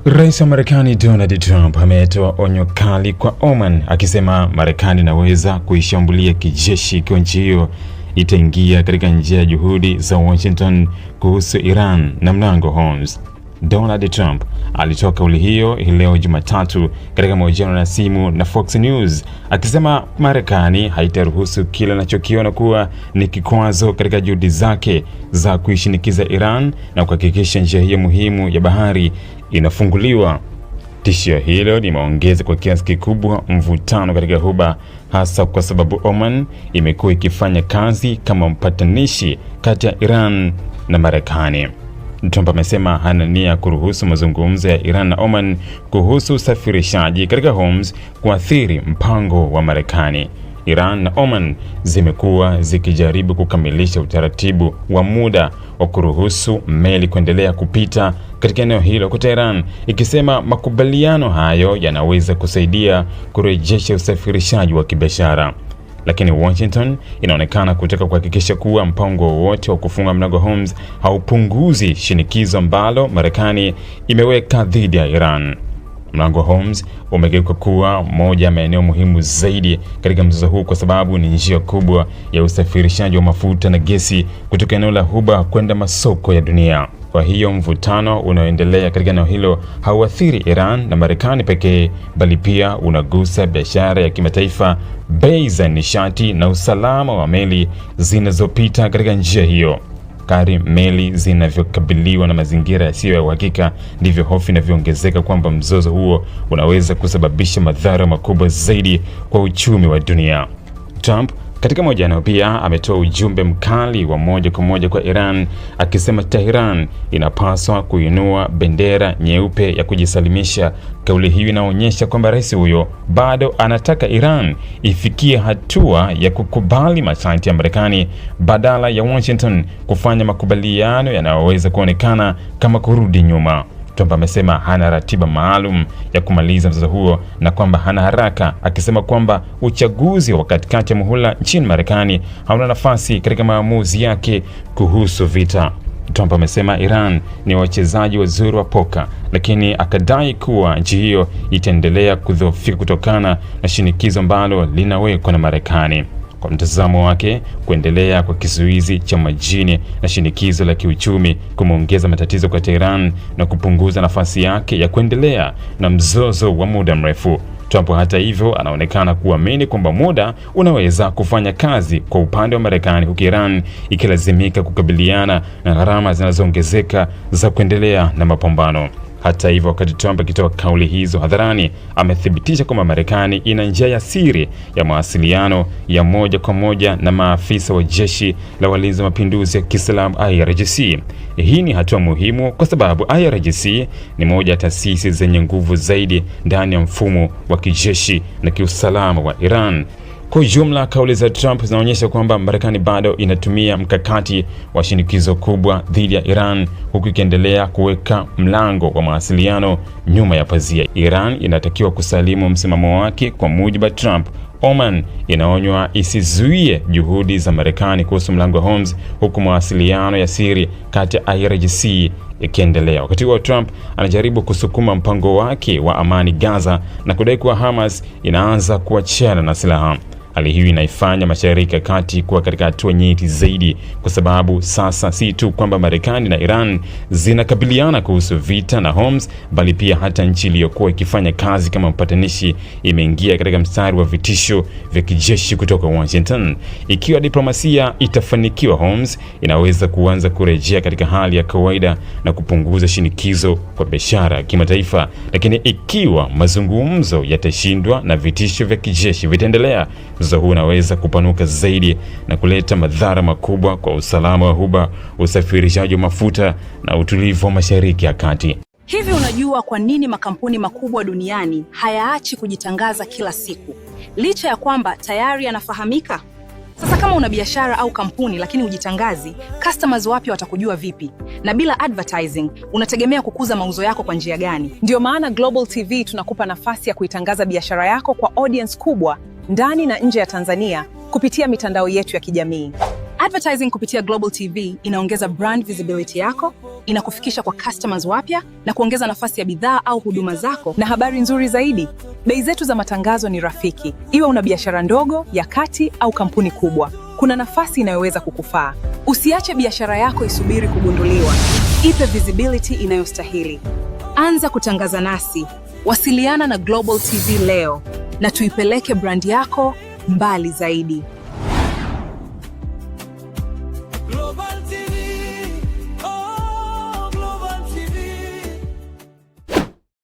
Rais wa Marekani Donald Trump ametoa onyo kali kwa Oman akisema Marekani inaweza kuishambulia kijeshi ikiwa nchi hiyo itaingia katika njia ya juhudi za Washington kuhusu Iran na mlango Hormuz. Donald Trump alitoa kauli hiyo leo Jumatatu katika mahojiano na simu na Fox News akisema Marekani haitaruhusu kile anachokiona kuwa ni kikwazo katika juhudi zake za kuishinikiza Iran na kuhakikisha njia hiyo muhimu ya bahari inafunguliwa. Tishio hilo limeongeza kwa kiasi kikubwa mvutano katika Ghuba, hasa kwa sababu Oman imekuwa ikifanya kazi kama mpatanishi kati ya Iran na Marekani. Trump amesema hana nia kuruhusu mazungumzo ya Iran na Oman kuhusu usafirishaji katika Hormuz kuathiri mpango wa Marekani. Iran na Oman zimekuwa zikijaribu kukamilisha utaratibu wa muda wa kuruhusu meli kuendelea kupita katika eneo hilo, kwa Iran ikisema makubaliano hayo yanaweza kusaidia kurejesha usafirishaji wa kibiashara. Lakini Washington inaonekana kutaka kuhakikisha kuwa mpango wowote wa kufunga mlango Hormuz haupunguzi shinikizo ambalo Marekani imeweka dhidi ya Iran. Mlango Hormuz umegeuka kuwa moja ya maeneo muhimu zaidi katika mzozo huu kwa sababu ni njia kubwa ya usafirishaji wa mafuta na gesi kutoka eneo la Ghuba kwenda masoko ya dunia. Kwa hiyo mvutano unaoendelea katika eneo hilo hauathiri Iran na Marekani pekee, bali pia unagusa biashara ya kimataifa, bei za nishati na usalama wa meli zinazopita katika njia hiyo. Kadri meli zinavyokabiliwa na mazingira yasiyo ya uhakika, ndivyo hofu inavyoongezeka kwamba mzozo huo unaweza kusababisha madhara makubwa zaidi kwa uchumi wa dunia. Trump katika mahojiano pia ametoa ujumbe mkali wa moja kwa moja kwa Iran akisema Tehran inapaswa kuinua bendera nyeupe ya kujisalimisha. Kauli hiyo inaonyesha kwamba rais huyo bado anataka Iran ifikie hatua ya kukubali masharti ya Marekani badala ya Washington kufanya makubaliano yanayoweza kuonekana kama kurudi nyuma. Trump amesema hana ratiba maalum ya kumaliza mzozo huo na kwamba hana haraka, akisema kwamba uchaguzi wa katikati ya muhula nchini Marekani hauna nafasi katika maamuzi yake kuhusu vita. Trump amesema Iran ni wachezaji wazuri wa poka, lakini akadai kuwa nchi hiyo itaendelea kudhoofika kutokana na shinikizo ambalo linawekwa na Marekani. Kwa mtazamo wake, kuendelea kwa kizuizi cha majini na shinikizo la kiuchumi kumeongeza matatizo kwa Tehran na kupunguza nafasi yake ya kuendelea na mzozo wa muda mrefu. Trump hata hivyo anaonekana kuamini kwamba muda unaweza kufanya kazi kwa upande wa Marekani, huku Iran ikilazimika kukabiliana na gharama zinazoongezeka za kuendelea na mapambano. Hata hivyo, wakati Trump akitoa kauli hizo hadharani, amethibitisha kwamba Marekani ina njia ya siri ya mawasiliano ya moja kwa moja na maafisa wa jeshi la walinzi wa mapinduzi ya Kiislamu IRGC. Hii ni hatua muhimu kwa sababu IRGC ni moja ya taasisi zenye nguvu zaidi ndani ya mfumo wa kijeshi na kiusalama wa Iran. Kwa ujumla, kauli za Trump zinaonyesha kwamba Marekani bado inatumia mkakati wa shinikizo kubwa dhidi ya Iran, huku ikiendelea kuweka mlango wa mawasiliano nyuma ya pazia. Iran inatakiwa kusalimu msimamo wake. Kwa mujibu wa Trump, Oman inaonywa isizuie juhudi za Marekani kuhusu mlango wa Hormuz, huku mawasiliano ya siri kati ya IRGC ikiendelea. Wakati huo Trump anajaribu kusukuma mpango wake wa amani Gaza na kudai kuwa Hamas inaanza kuachana na silaha. Hali hii inaifanya Mashariki ya Kati kuwa katika hatua nyeti zaidi, kwa sababu sasa si tu kwamba Marekani na Iran zinakabiliana kuhusu vita na Hormuz, bali pia hata nchi iliyokuwa ikifanya kazi kama mpatanishi imeingia katika mstari wa vitisho vya kijeshi kutoka Washington. Ikiwa diplomasia itafanikiwa, Hormuz inaweza kuanza kurejea katika hali ya kawaida na kupunguza shinikizo kwa biashara ya kimataifa. Lakini ikiwa mazungumzo yatashindwa na vitisho vya kijeshi vitaendelea, mzozo huu unaweza kupanuka zaidi na kuleta madhara makubwa kwa usalama wa Ghuba, usafirishaji wa mafuta na utulivu wa Mashariki ya Kati. Hivi unajua kwa nini makampuni makubwa duniani hayaachi kujitangaza kila siku, licha ya kwamba tayari yanafahamika? Sasa kama una biashara au kampuni lakini hujitangazi, customers wapya watakujua vipi? Na bila advertising, unategemea kukuza mauzo yako kwa njia gani? Ndio maana Global TV tunakupa nafasi ya kuitangaza biashara yako kwa audience kubwa ndani na nje ya Tanzania kupitia mitandao yetu ya kijamii. Advertising kupitia Global TV inaongeza brand visibility yako, inakufikisha kwa customers wapya na kuongeza nafasi ya bidhaa au huduma zako. Na habari nzuri zaidi, bei zetu za matangazo ni rafiki. Iwe una biashara ndogo, ya kati au kampuni kubwa, kuna nafasi inayoweza kukufaa. Usiache biashara yako isubiri kugunduliwa. Ipe visibility inayostahili. Anza kutangaza nasi. Wasiliana na Global TV leo na tuipeleke brand yako mbali zaidi.